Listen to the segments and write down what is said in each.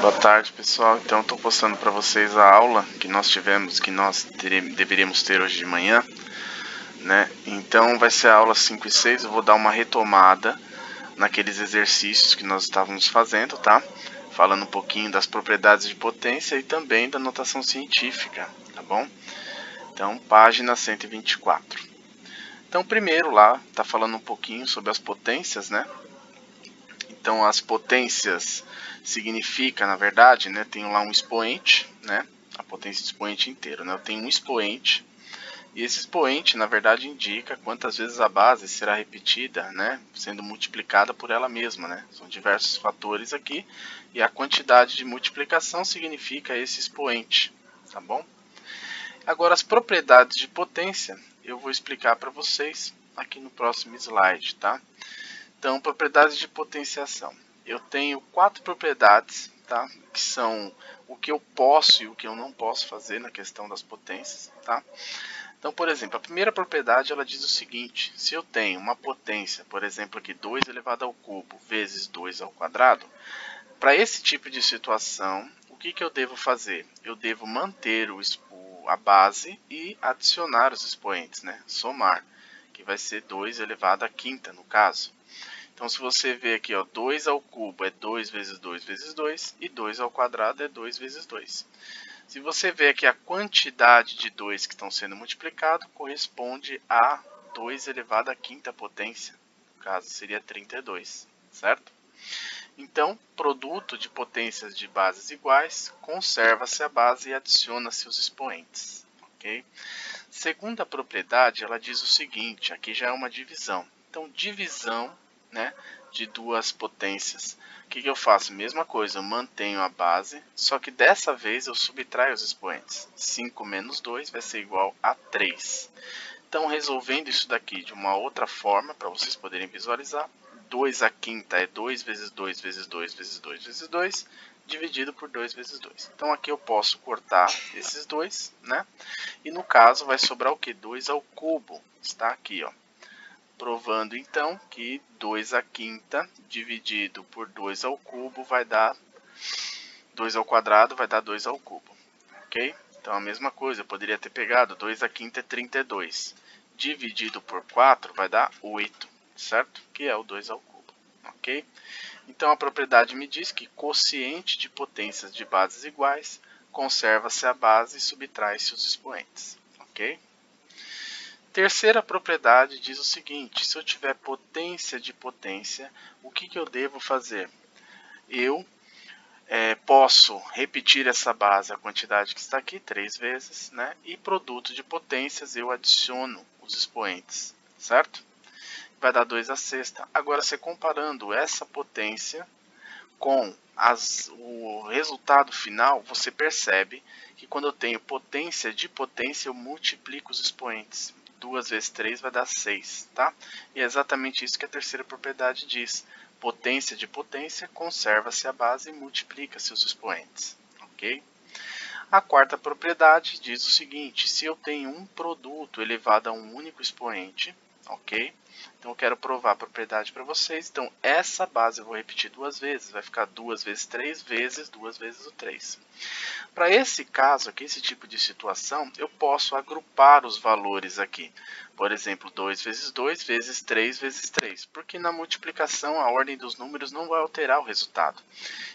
Boa tarde, pessoal. Então, estou postando para vocês a aula que nós tivemos, que nós deveríamos ter hoje de manhã, né? Então, vai ser a aula 5 e 6. Eu vou dar uma retomada naqueles exercícios que nós estávamos fazendo, tá? Falando um pouquinho das propriedades de potência e também da notação científica, tá bom? Então, página 124. Então, primeiro lá, tá falando um pouquinho sobre as potências, né? Então, as potências significa, na verdade, né, tenho lá um expoente, né, a potência de expoente inteiro, né, eu tenho um expoente, e esse expoente, na verdade, indica quantas vezes a base será repetida, né, sendo multiplicada por ela mesma, né, são diversos fatores aqui, e a quantidade de multiplicação significa esse expoente, tá bom? Agora, as propriedades de potência, eu vou explicar para vocês aqui no próximo slide, tá? Então, propriedades de potenciação. Eu tenho 4 propriedades, tá? Que são o que eu posso e o que eu não posso fazer na questão das potências, tá? Então, por exemplo, a primeira propriedade ela diz o seguinte: se eu tenho uma potência, por exemplo, aqui 2 elevado ao cubo vezes 2 ao quadrado, para esse tipo de situação, o que eu devo fazer? Eu devo manter a base e adicionar os expoentes, né? Somar, que vai ser 2 elevado à quinta no caso. Então, se você ver aqui, ó, 2 ao cubo é 2 vezes 2 vezes 2 e 2 ao quadrado é 2 vezes 2. Se você ver aqui a quantidade de 2 que estão sendo multiplicados, corresponde a 2 elevado à quinta potência. No caso, seria 32, certo? Então, produto de potências de bases iguais, conserva-se a base e adiciona-se os expoentes. Ok? Segunda propriedade, ela diz o seguinte, aqui já é uma divisão. Então, divisão, né, de duas potências. O que eu faço? Mesma coisa, eu mantenho a base, só que dessa vez eu subtraio os expoentes. 5 menos 2 vai ser igual a 3. Então, resolvendo isso daqui de uma outra forma, para vocês poderem visualizar, 2 à quinta é 2 vezes 2 vezes 2 vezes 2 vezes 2, dividido por 2 vezes 2. Então, aqui eu posso cortar esses dois, né? E no caso vai sobrar o que? 2 ao cubo. Está aqui, ó. Provando então que 2 à quinta dividido por 2 ao cubo vai dar 2 ao quadrado, vai dar 2 ao cubo. Ok? Então a mesma coisa, eu poderia ter pegado 2 à quinta é 32. Dividido por 4 vai dar 8, certo? Que é o 2 ao cubo. Ok? Então a propriedade me diz que quociente de potências de bases iguais conserva-se a base e subtrai-se os expoentes. Ok? Terceira propriedade diz o seguinte: se eu tiver potência de potência, o que eu devo fazer? Eu posso repetir essa base, a quantidade que está aqui, 3 vezes, né? E produto de potências eu adiciono os expoentes, certo? Vai dar 2 à sexta. Agora, você comparando essa potência com o resultado final, você percebe que quando eu tenho potência de potência, eu multiplico os expoentes. 2 vezes 3 vai dar 6, tá? E é exatamente isso que a terceira propriedade diz. Potência de potência, conserva-se a base e multiplica-se os expoentes, ok? A quarta propriedade diz o seguinte: se eu tenho um produto elevado a um único expoente, ok? Então eu quero provar a propriedade para vocês. Então essa base eu vou repetir 2 vezes, vai ficar 2 vezes 3 vezes 2 vezes o 3. Para esse caso aqui, esse tipo de situação, eu posso agrupar os valores aqui. Por exemplo, 2 vezes 2 vezes 3 vezes 3, porque na multiplicação a ordem dos números não vai alterar o resultado.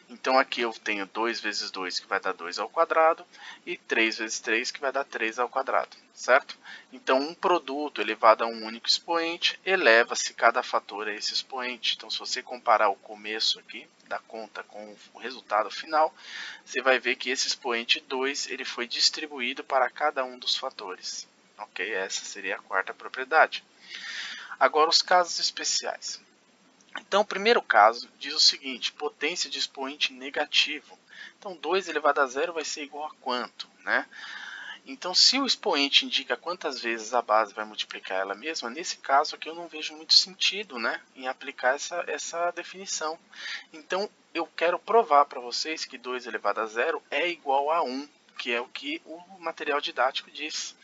Então aqui eu tenho 2 vezes 2 que vai dar 2 ao quadrado e 3 vezes 3 que vai dar 3 ao quadrado, certo? Então um produto elevado a um único expoente eleva-se cada fator a esse expoente. Então se você comparar o começo aqui da conta com o resultado final, você vai ver que esse expoente 2 ele foi distribuído para cada um dos fatores. Ok? Essa seria a quarta propriedade. Agora os casos especiais. Então, o primeiro caso diz o seguinte: potência de expoente negativo. Então, 2 elevado a zero vai ser igual a quanto, né? Então, se o expoente indica quantas vezes a base vai multiplicar ela mesma, nesse caso aqui eu não vejo muito sentido, né, em aplicar essa definição. Então, eu quero provar para vocês que 2 elevado a zero é igual a 1. que é o que o material didático diz.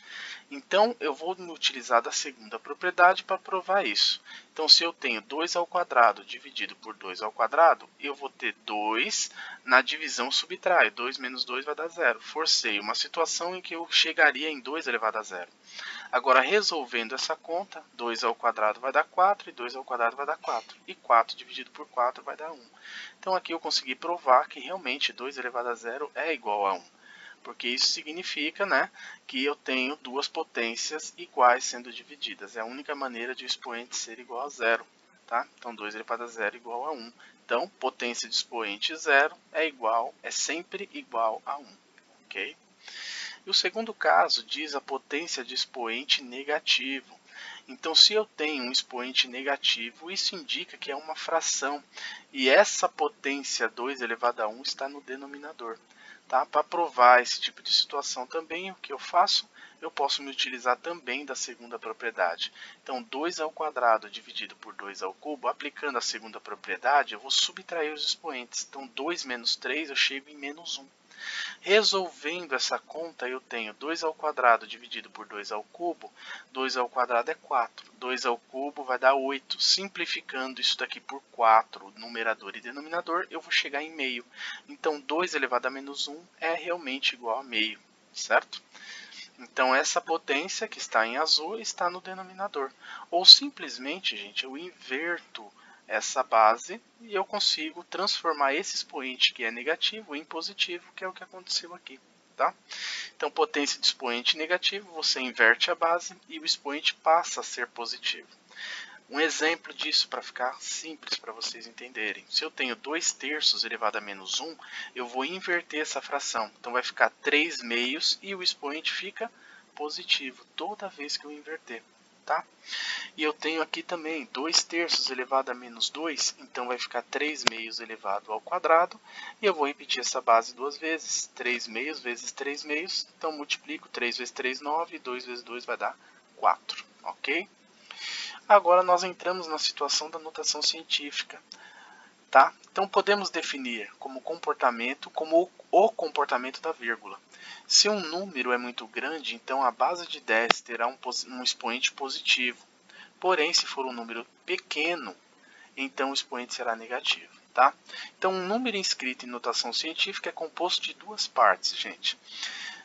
Então, eu vou utilizar da segunda propriedade para provar isso. Então, se eu tenho 2 ao quadrado dividido por 2 ao quadrado, eu vou ter 2 na divisão subtrai. 2 menos 2 vai dar 0. Forcei uma situação em que eu chegaria em 2 elevado a 0. Agora, resolvendo essa conta, 2 ao quadrado vai dar 4 e 2 ao quadrado vai dar 4. E 4 dividido por 4 vai dar 1. Então, aqui eu consegui provar que realmente 2 elevado a 0 é igual a 1. Porque isso significa, né, que eu tenho duas potências iguais sendo divididas. É a única maneira de o expoente ser igual a 0. Tá? Então, 2 elevado a 0 é igual a 1. Então, potência de expoente 0 é sempre igual a 1. Ok? E o segundo caso diz a potência de expoente negativo. Então, se eu tenho um expoente negativo, isso indica que é uma fração. E essa potência 2 elevado a 1 está no denominador. Tá? Para provar esse tipo de situação também, o que eu faço? Eu posso me utilizar também da segunda propriedade. Então, 2 ao quadrado dividido por 2 ao cubo, aplicando a segunda propriedade, eu vou subtrair os expoentes. Então, 2 menos 3, eu chego em menos 1. Resolvendo essa conta, eu tenho 2 ao quadrado dividido por 2 ao cubo. 2 ao quadrado é 4. 2 ao cubo vai dar 8. Simplificando isso daqui por 4, numerador e denominador, eu vou chegar em meio. Então, 2 elevado a menos 1 é realmente igual a meio, certo? Então, essa potência que está em azul está no denominador. Ou simplesmente, gente, eu inverto essa base e eu consigo transformar esse expoente que é negativo em positivo, que é o que aconteceu aqui. Tá? Então, potência de expoente negativo, você inverte a base e o expoente passa a ser positivo. Um exemplo disso, para ficar simples para vocês entenderem. Se eu tenho 2 terços elevado a menos 1, eu vou inverter essa fração. Então, vai ficar 3 meios e o expoente fica positivo toda vez que eu inverter. Tá? E eu tenho aqui também 2 terços elevado a menos 2, então vai ficar 3 meios elevado ao quadrado. E eu vou repetir essa base duas vezes. 3 meios vezes 3 meios, então multiplico 3 vezes 3, 9, 2 vezes 2 vai dar 4. Ok? Agora nós entramos na situação da notação científica. Tá? Então podemos definir como comportamento, como o comportamento da vírgula. Se um número é muito grande, então a base de 10 terá um expoente positivo. Porém, se for um número pequeno, então o expoente será negativo. Tá? Então, um número inscrito em notação científica é composto de duas partes, gente.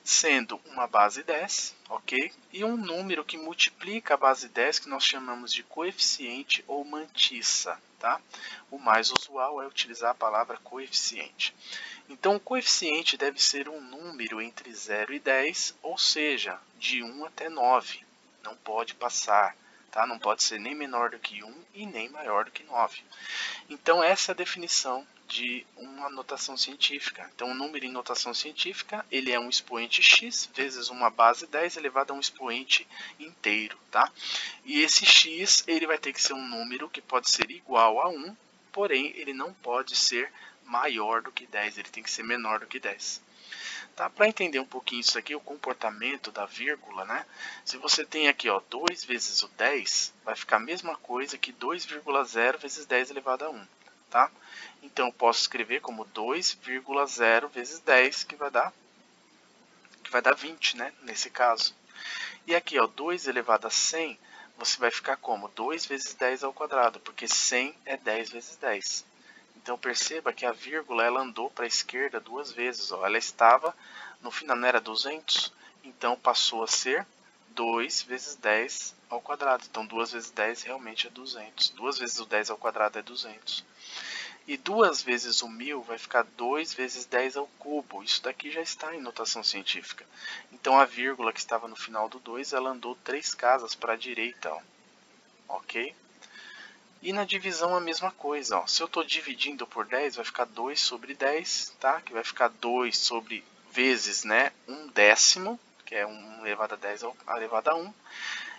Sendo uma base 10, ok? E um número que multiplica a base 10, que nós chamamos de coeficiente ou mantissa. Tá? O mais usual é utilizar a palavra coeficiente. Então, o coeficiente deve ser um número entre 0 e 10, ou seja, de 1 até 9. Não pode passar. Tá? Não pode ser nem menor do que 1 e nem maior do que 9. Então, essa é a definição de uma notação científica. Então, um número em notação científica, ele é um expoente x vezes uma base 10 elevado a um expoente inteiro. Tá? E esse x ele vai ter que ser um número que pode ser igual a 1, porém, ele não pode ser maior do que 10, ele tem que ser menor do que 10. Tá? Para entender um pouquinho isso aqui, o comportamento da vírgula, né? Se você tem aqui, ó, 2 vezes o 10, vai ficar a mesma coisa que 2,0 vezes 10 elevado a 1. Tá? Então, eu posso escrever como 2,0 vezes 10, que vai dar 20, né? Nesse caso. E aqui, ó, 2 elevado a 100, você vai ficar como 2 vezes 10 ao quadrado, porque 100 é 10 vezes 10. Então perceba que a vírgula ela andou para a esquerda duas vezes. Ó. Ela estava, no final não era 200, então passou a ser 2 vezes 10 ao quadrado. Então 2 vezes 10 realmente é 200. 2 vezes o 10 ao quadrado é 200. E 2 vezes o 1000 vai ficar 2 vezes 10 ao cubo. Isso daqui já está em notação científica. Então a vírgula que estava no final do 2, ela andou 3 casas para a direita. Ó. Ok? E na divisão a mesma coisa. Ó. Se eu estou dividindo por 10, vai ficar 2 sobre 10, tá? Que vai ficar 2 sobre vezes, né, 1 décimo, que é 1 elevado a 10 elevado a 1.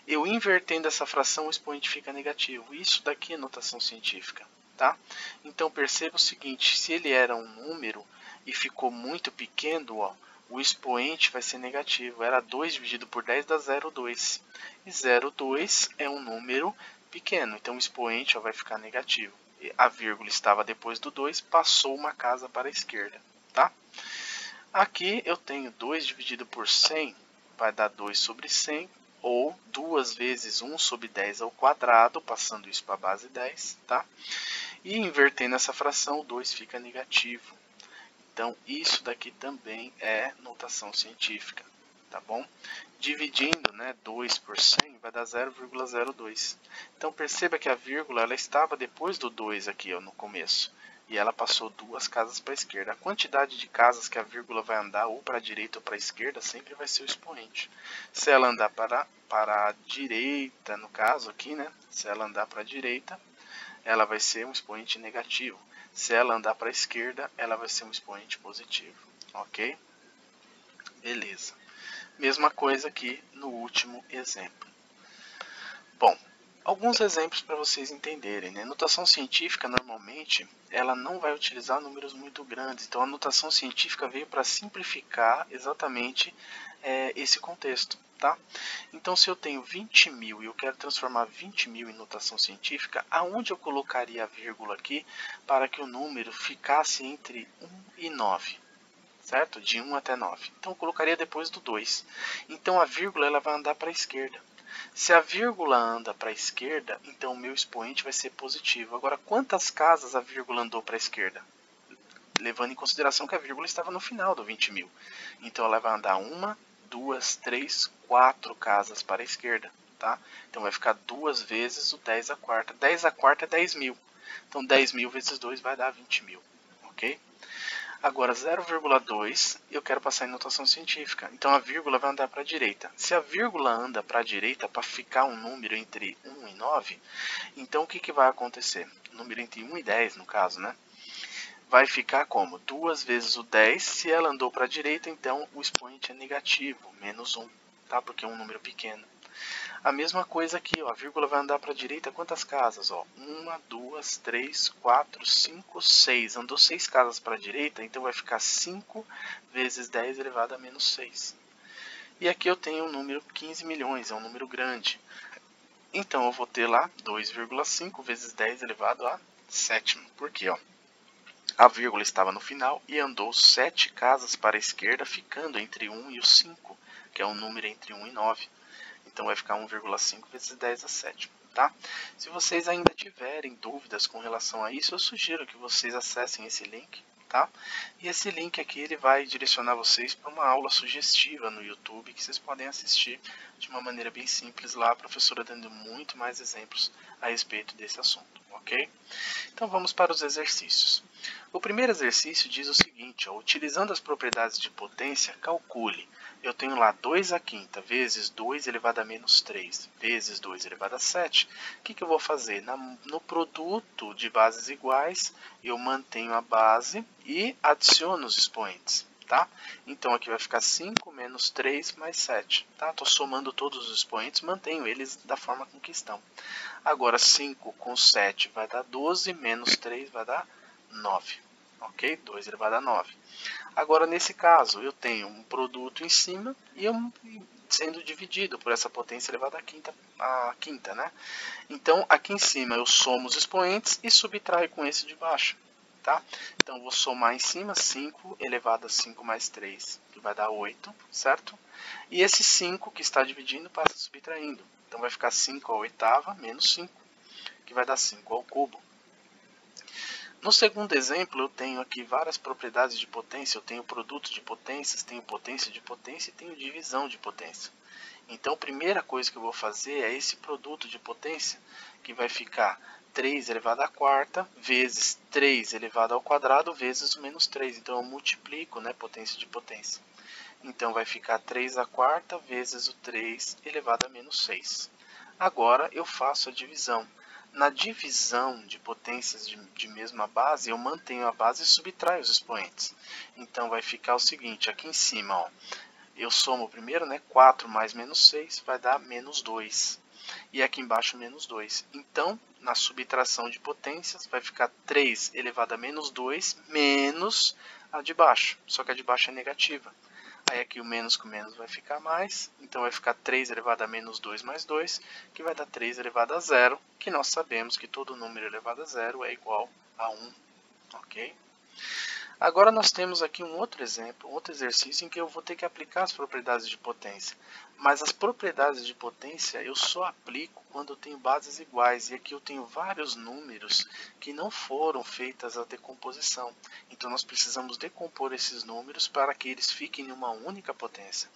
Eu invertendo essa fração, o expoente fica negativo. Isso daqui é notação científica. Tá? Então perceba o seguinte, se ele era um número e ficou muito pequeno, ó, o expoente vai ser negativo. Era 2 dividido por 10 dá 0,2. E 0,2 é um número pequeno, então o expoente ó, vai ficar negativo. A vírgula estava depois do 2, passou uma casa para a esquerda. Tá? Aqui eu tenho 2 dividido por 100, vai dar 2 sobre 100, ou 2 vezes 1 sobre 10 ao quadrado, passando isso para a base 10, tá? E invertendo essa fração, o 2 fica negativo. Então, isso daqui também é notação científica, tá bom? Dividindo, né, 2 por 100 vai dar 0,02. Então, perceba que a vírgula ela estava depois do 2 aqui, ó, no começo. E ela passou 2 casas para a esquerda. A quantidade de casas que a vírgula vai andar ou para a direita ou para a esquerda sempre vai ser o expoente. Se ela andar para a direita, no caso aqui, né, se ela andar para a direita, ela vai ser um expoente negativo. Se ela andar para a esquerda, ela vai ser um expoente positivo. Ok? Beleza. Mesma coisa aqui no último exemplo. Bom, alguns exemplos para vocês entenderem, né? Notação científica, normalmente, ela não vai utilizar números muito grandes. Então, a notação científica veio para simplificar exatamente esse contexto, tá? Então, se eu tenho 20 mil e eu quero transformar 20 mil em notação científica, aonde eu colocaria a vírgula aqui para que o número ficasse entre 1 e 9? Certo? De 1 até 9. Então, eu colocaria depois do 2. Então, a vírgula ela vai andar para a esquerda. Se a vírgula anda para a esquerda, então o meu expoente vai ser positivo. Agora, quantas casas a vírgula andou para a esquerda? Levando em consideração que a vírgula estava no final do 20 mil. Então, ela vai andar 1, 2, 3, 4 casas para a esquerda. Tá? Então, vai ficar 2 vezes o 10 à quarta. 10 à quarta é 10 mil. Então, 10 mil vezes 2 vai dar 20 mil. Ok? Agora, 0,2 eu quero passar em notação científica. Então, a vírgula vai andar para a direita. Se a vírgula anda para a direita para ficar um número entre 1 e 9, então o que vai acontecer? Número entre 1 e 10, no caso, né? Vai ficar como? 2 vezes o 10. Se ela andou para a direita, então o expoente é negativo, menos 1, tá? Porque é um número pequeno. A mesma coisa aqui, ó, a vírgula vai andar para a direita quantas casas? 1, 2, 3, 4, 5, 6. Andou 6 casas para a direita, então vai ficar 5 vezes 10 elevado a menos 6. E aqui eu tenho o número 15 milhões, é um número grande. Então eu vou ter lá 2,5 vezes 10 elevado a sétimo. Por quê? A vírgula estava no final e andou 7 casas para a esquerda, ficando entre 1 e o 5, que é um número entre 1 e 9. Então vai ficar 1,5 vezes 10 a sétima, tá? Se vocês ainda tiverem dúvidas com relação a isso, eu sugiro que vocês acessem esse link, tá? E esse link aqui ele vai direcionar vocês para uma aula sugestiva no YouTube que vocês podem assistir de uma maneira bem simples lá, a professora dando muito mais exemplos a respeito desse assunto, ok? Então vamos para os exercícios. O primeiro exercício diz o seguinte, ó, utilizando as propriedades de potência, calcule. Eu tenho lá 2 à quinta vezes 2 elevado a menos 3 vezes 2 elevado a 7. O que eu vou fazer? No produto de bases iguais, eu mantenho a base e adiciono os expoentes. Tá? Então aqui vai ficar 5 menos 3 mais 7. Tá? Estou somando todos os expoentes, mantenho eles da forma com que estão. Agora 5 com 7 vai dar 12, menos 3 vai dar 9. Ok? 2 elevado a 9. Agora nesse caso eu tenho um produto em cima e sendo dividido por essa potência elevada à quinta, né? Então aqui em cima eu somo os expoentes e subtraio com esse de baixo. Tá? Então, vou somar em cima 5 elevado a 5 mais 3, que vai dar 8, certo? E esse 5 que está dividindo passa subtraindo. Então, vai ficar 5 à oitava menos 5, que vai dar 5 ao cubo. No segundo exemplo, eu tenho aqui várias propriedades de potência. Eu tenho produto de potências, tenho potência de potência e tenho divisão de potência. Então, a primeira coisa que eu vou fazer é esse produto de potência, que vai ficar 3 elevado à quarta vezes 3 elevado ao quadrado vezes o menos 3. Então, eu multiplico, né, potência de potência. Então, vai ficar 3 à quarta vezes o 3 elevado a menos 6. Agora, eu faço a divisão. Na divisão de potências de mesma base, eu mantenho a base e subtraio os expoentes. Então, vai ficar o seguinte, aqui em cima, ó, eu somo primeiro, né, 4 mais menos 6 vai dar menos 2. E aqui embaixo menos 2. Então, na subtração de potências, vai ficar 3 elevado a menos 2 menos a de baixo. Só que a de baixo é negativa. Aí aqui o menos com menos vai ficar mais. Então vai ficar 3 elevado a menos 2 mais 2, que vai dar 3 elevado a 0, que nós sabemos que todo número elevado a 0 é igual a 1. Ok? Agora nós temos aqui um outro exemplo, um outro exercício em que eu vou ter que aplicar as propriedades de potência. Mas as propriedades de potência eu só aplico quando eu tenho bases iguais. E aqui eu tenho vários números que não foram feitas a decomposição. Então nós precisamos decompor esses números para que eles fiquem em uma única potência.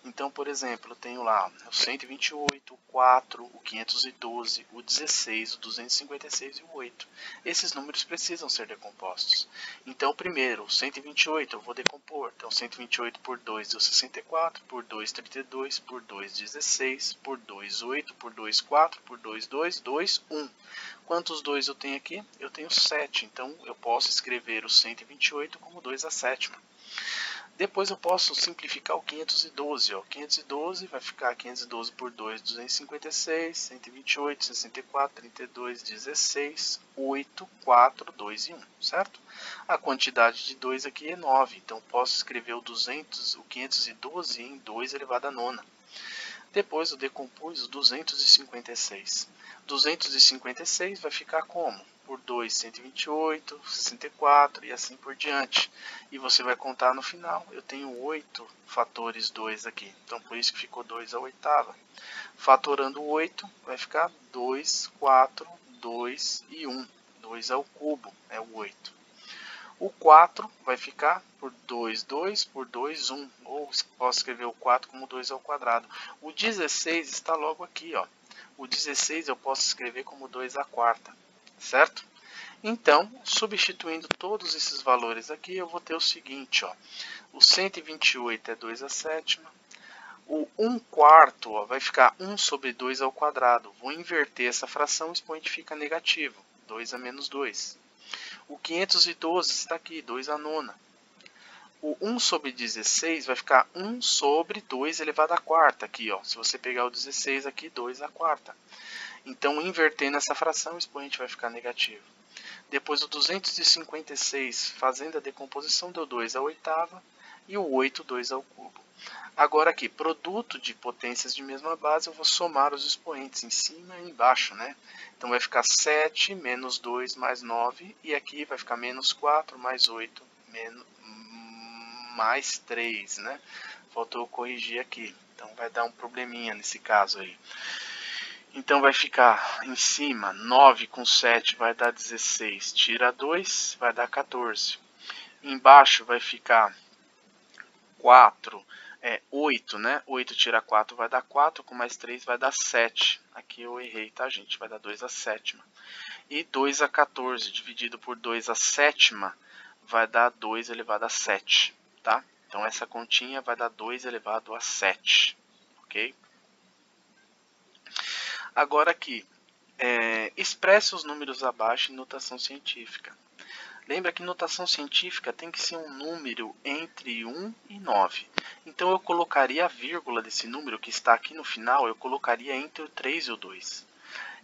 Então, por exemplo, eu tenho lá o 128, o 4, o 512, o 16, o 256 e o 8. Esses números precisam ser decompostos. Então, primeiro, o 128 eu vou decompor. Então, 128 por 2 deu 64, por 2, 32, por 2, 16, por 2, 8, por 2, 4, por 2, 2, 2, 1. Quantos 2 eu tenho aqui? Eu tenho 7. Então, eu posso escrever o 128 como 2 a sétima. Depois eu posso simplificar o 512. Ó. 512 vai ficar 512 por 2, 256, 128, 64, 32, 16, 8, 4, 2 e 1, certo? A quantidade de 2 aqui é 9, então posso escrever o 512 em 2 elevado a nona. Depois eu decompus o 256. 256 vai ficar como? Por 2, 128, 64 e assim por diante. E você vai contar no final. Eu tenho 8 fatores 2 aqui. Então por isso que ficou 2 à oitava. Fatorando 8 vai ficar 2, 4, 2 e 1. 2 ao cubo é o 8. O 4 vai ficar por 2, 2, por 2, 1. Ou posso escrever o 4 como 2 ao quadrado. O 16 está logo aqui, ó. O 16 eu posso escrever como 2 à quarta, certo? Então, substituindo todos esses valores aqui, eu vou ter o seguinte, ó. O 128 é 2 à sétima. O 1 quarto ó, vai ficar 1 sobre 2 ao quadrado. Vou inverter essa fração, o expoente fica negativo. 2 a menos 2. O 512 está aqui, 2 à nona. O 1 sobre 16 vai ficar 1 sobre 2 elevado à quarta. Aqui, ó. Se você pegar o 16 aqui, 2 à quarta. Então, invertendo essa fração, o expoente vai ficar negativo. Depois o 256, fazendo a decomposição, deu 2 à oitava. E o 8, 2 ao cubo. Agora aqui, produto de potências de mesma base, eu vou somar os expoentes em cima e embaixo, né? Então vai ficar 7 menos 2 mais 9, e aqui vai ficar menos 4 mais 8 mais 3, né? Faltou corrigir aqui, então vai dar um probleminha nesse caso aí. Então vai ficar em cima, 9 com 7 vai dar 16, tira 2, vai dar 14. Embaixo vai ficar 4, 8, né? 8 tira 4 vai dar 4, com mais 3 vai dar 7. Aqui eu errei, tá, gente? Vai dar 2 a sétima. E 2 a 14 dividido por 2 a sétima vai dar 2 elevado a 7, tá? Então essa continha vai dar 2 elevado a 7, ok? Agora aqui, expresse os números abaixo em notação científica. Lembra que notação científica tem que ser um número entre 1 e 9. Então eu colocaria a vírgula desse número que está aqui no final, eu colocaria entre o 3 e o 2.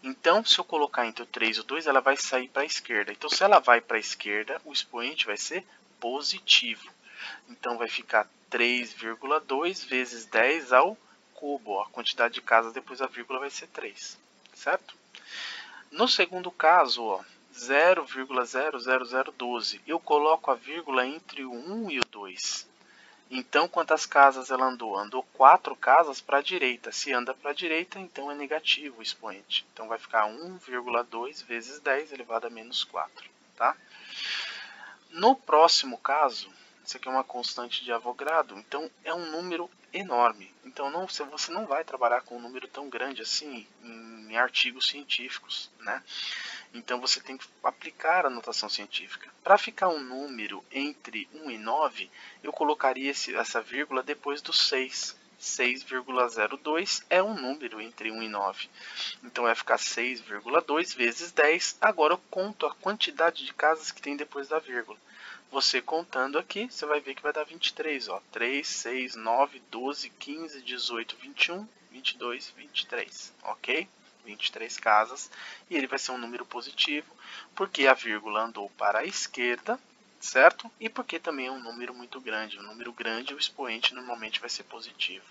Então, se eu colocar entre o 3 e o 2, ela vai sair para a esquerda. Então, se ela vai para a esquerda, o expoente vai ser positivo. Então, vai ficar 3,2 vezes 10 ao cubo. A quantidade de casas depois da vírgula vai ser 3, certo? No segundo caso, ó, 0,00012, eu coloco a vírgula entre o 1 e o 2. Então, quantas casas ela andou? Andou 4 casas para a direita. Se anda para a direita, então é negativo o expoente. Então, vai ficar 1,2 vezes 10 elevado a menos 4. Tá? No próximo caso, isso aqui é uma constante de Avogadro, então é um número enorme. Então, você não vai trabalhar com um número tão grande assim em artigos científicos, né? Então você tem que aplicar a notação científica. Para ficar um número entre 1 e 9, eu colocaria essa vírgula depois do 6. 6,02 é um número entre 1 e 9. Então vai ficar 6,2 vezes 10. Agora eu conto a quantidade de casas que tem depois da vírgula. Você contando aqui, você vai ver que vai dar 23. Ó. 3, 6, 9, 12, 15, 18, 21, 22, 23. Ok? 23 casas, e ele vai ser um número positivo, porque a vírgula andou para a esquerda, certo? E porque também é um número muito grande. Um número grande, o expoente normalmente vai ser positivo.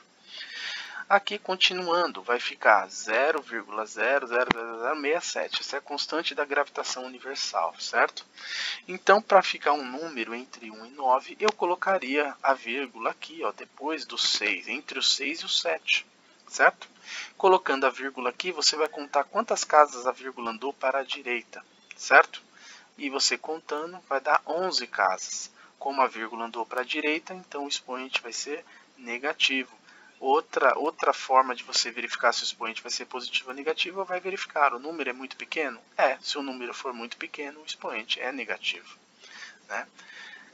Aqui, continuando, vai ficar 0,00067. Essa é a constante da gravitação universal, certo? Então, para ficar um número entre 1 e 9, eu colocaria a vírgula aqui, ó, depois do 6, entre o 6 e o 7, certo? Colocando a vírgula aqui, você vai contar quantas casas a vírgula andou para a direita, certo? E você contando, vai dar 11 casas. Como a vírgula andou para a direita, então o expoente vai ser negativo. Outra forma de você verificar se o expoente vai ser positivo ou negativo, vai verificar, o número é muito pequeno? Se o número for muito pequeno, o expoente é negativo, né?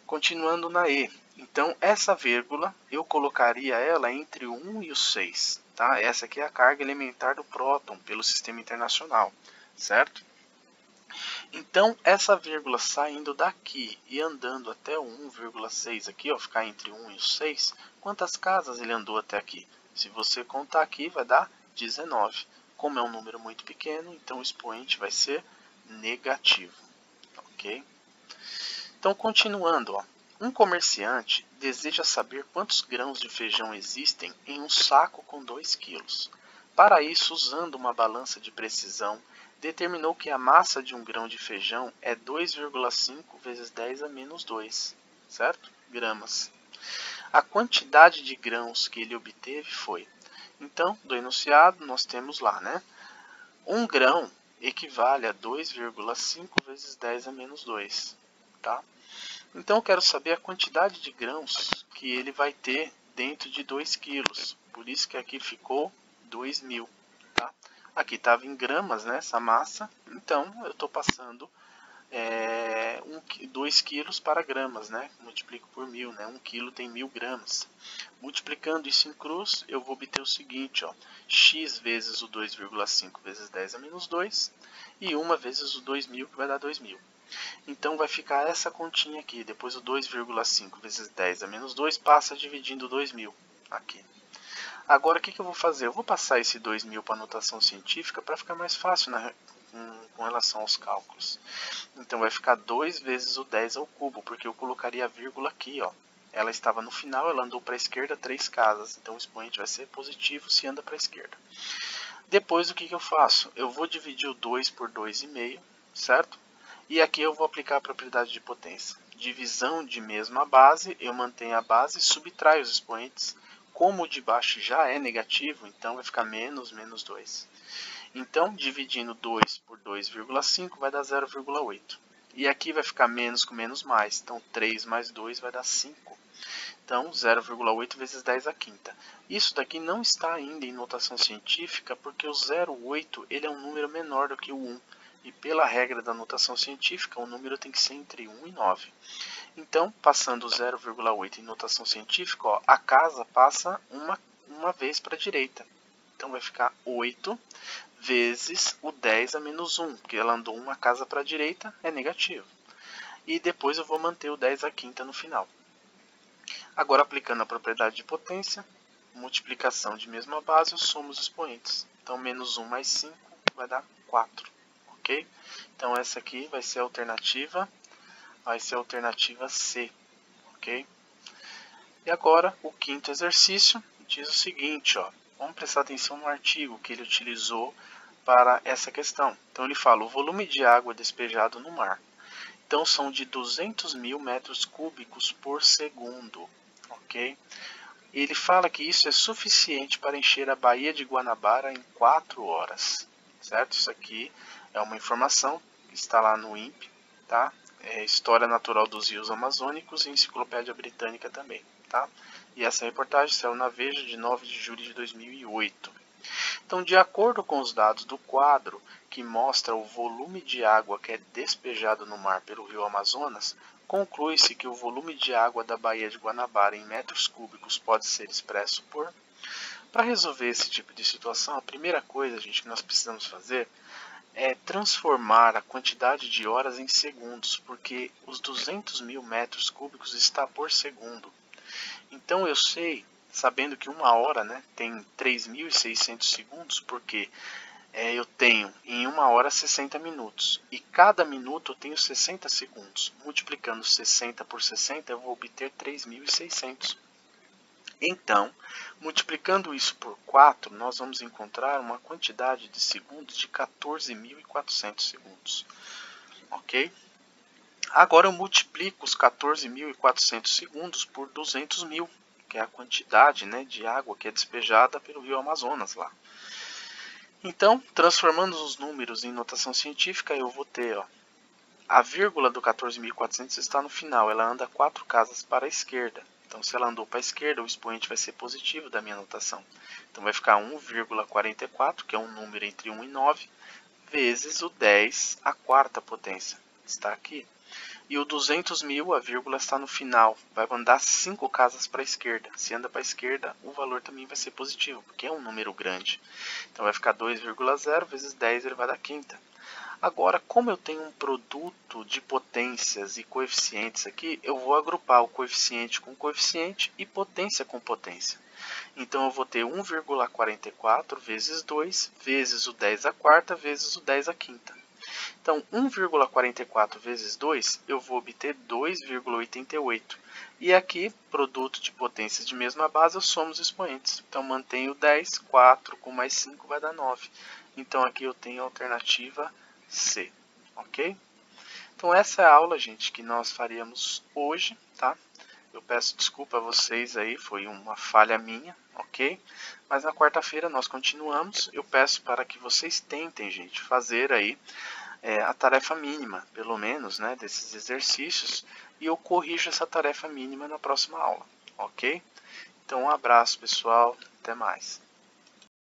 Continuando na E, então essa vírgula, eu colocaria ela entre o 1 e o 6, tá? Essa aqui é a carga elementar do próton pelo sistema internacional, certo? Então, essa vírgula saindo daqui e andando até o 1,6 aqui, ó, ficar entre 1 e o 6, quantas casas ele andou até aqui? Se você contar aqui, vai dar 19. Como é um número muito pequeno, então o expoente vai ser negativo, ok? Então, continuando, ó, um comerciante deseja saber quantos grãos de feijão existem em um saco com 2 quilos. Para isso, usando uma balança de precisão, determinou que a massa de um grão de feijão é 2,5 vezes 10 a menos 2, certo? Gramas. A quantidade de grãos que ele obteve foi, então, do enunciado nós temos lá, né? 1 grão equivale a 2,5 vezes 10 a menos 2, tá? Então eu quero saber a quantidade de grãos que ele vai ter dentro de 2 quilos. Por isso que aqui ficou 2.000. Tá? Aqui estava em gramas, né, essa massa. Então eu estou passando 2 quilos para gramas. Né? Multiplico por 1.000. Né? 1 quilo tem 1.000 gramas. Multiplicando isso em cruz, eu vou obter o seguinte. Ó, x vezes o 2,5 vezes 10 a menos 2. E 1 vezes o 2.000, que vai dar 2.000. Então vai ficar essa continha aqui, depois o 2,5 vezes 10 a menos 2 passa dividindo 2.000 aqui. Agora o que eu vou fazer? Eu vou passar esse 2.000 para a notação científica para ficar mais fácil com relação aos cálculos. Então vai ficar 2 vezes o 10 ao cubo, porque eu colocaria a vírgula aqui, ó. Ela estava no final, ela andou para a esquerda 3 casas, então o expoente vai ser positivo se anda para a esquerda. Depois o que eu faço? Eu vou dividir o 2 por 2,5, certo? E aqui eu vou aplicar a propriedade de potência. Divisão de mesma base, eu mantenho a base e subtraio os expoentes. Como o de baixo já é negativo, então vai ficar menos 2. Então, dividindo 2 por 2,5 vai dar 0,8. E aqui vai ficar menos com menos mais. Então, 3 mais 2 vai dar 5. Então, 0,8 vezes 10 à quinta. Isso daqui não está ainda em notação científica, porque o 0,8 ele é um número menor do que o 1. E pela regra da notação científica, o número tem que ser entre 1 e 9. Então, passando o 0,8 em notação científica, ó, a casa passa uma vez para a direita. Então, vai ficar 8 vezes o 10 a menos 1, porque ela andou uma casa para a direita, é negativo. E depois eu vou manter o 10 à quinta no final. Agora, aplicando a propriedade de potência, multiplicação de mesma base, eu somo os expoentes. Então, menos 1 mais 5 vai dar 4. Ok? Então, essa aqui vai ser a alternativa C. Ok? E agora, o quinto exercício diz o seguinte, ó. Vamos prestar atenção no artigo que ele utilizou para essa questão. Então, ele fala, o volume de água despejado no mar. Então, são de 200.000 metros cúbicos por segundo. Ok? Ele fala que isso é suficiente para encher a Baía de Guanabara em 4 horas. Certo? Isso aqui é uma informação que está lá no INPE, tá? História Natural dos Rios Amazônicos e Enciclopédia Britânica também, tá? E essa reportagem saiu na Veja de 9 de julho de 2008. Então, de acordo com os dados do quadro, que mostra o volume de água que é despejado no mar pelo rio Amazonas, conclui-se que o volume de água da Baía de Guanabara em metros cúbicos pode ser expresso por... Para resolver esse tipo de situação, a primeira coisa, gente, que nós precisamos fazer é transformar a quantidade de horas em segundos, porque os 200.000 metros cúbicos está por segundo. Então eu sei, sabendo que uma hora, né, tem 3.600 segundos, porque eu tenho em uma hora 60 minutos e cada minuto eu tenho 60 segundos. Multiplicando 60 por 60 eu vou obter 3.600. Então, multiplicando isso por 4, nós vamos encontrar uma quantidade de segundos de 14.400 segundos. Ok? Agora eu multiplico os 14.400 segundos por 200.000, que é a quantidade, né, de água que é despejada pelo rio Amazonas lá. Então, transformando os números em notação científica, eu vou ter, ó, a vírgula do 14.400 está no final, ela anda 4 casas para a esquerda. Então, se ela andou para a esquerda, o expoente vai ser positivo da minha notação. Então, vai ficar 1,44, que é um número entre 1 e 9, vezes o 10 à quarta potência. Está aqui. E o 200.000, a vírgula está no final, vai andar 5 casas para a esquerda. Se anda para a esquerda, o valor também vai ser positivo, porque é um número grande. Então, vai ficar 2,0 vezes 10 elevado à quinta. Agora, como eu tenho um produto de potências e coeficientes aqui, eu vou agrupar o coeficiente com coeficiente e potência com potência. Então, eu vou ter 1,44 vezes 2 vezes o 10 à quarta vezes o 10 à quinta. Então, 1,44 vezes 2, eu vou obter 2,88. E aqui, produto de potências de mesma base, eu somo os expoentes. Então, mantenho 10, 4 com mais 5 vai dar 9. Então, aqui eu tenho a alternativa C, ok? Então essa é a aula, gente, que nós faríamos hoje, tá? Eu peço desculpa a vocês aí, foi uma falha minha, ok? Mas na quarta-feira nós continuamos. Eu peço para que vocês tentem, gente, fazer aí a tarefa mínima, pelo menos, né, desses exercícios, e eu corrijo essa tarefa mínima na próxima aula, ok? Então um abraço, pessoal, até mais.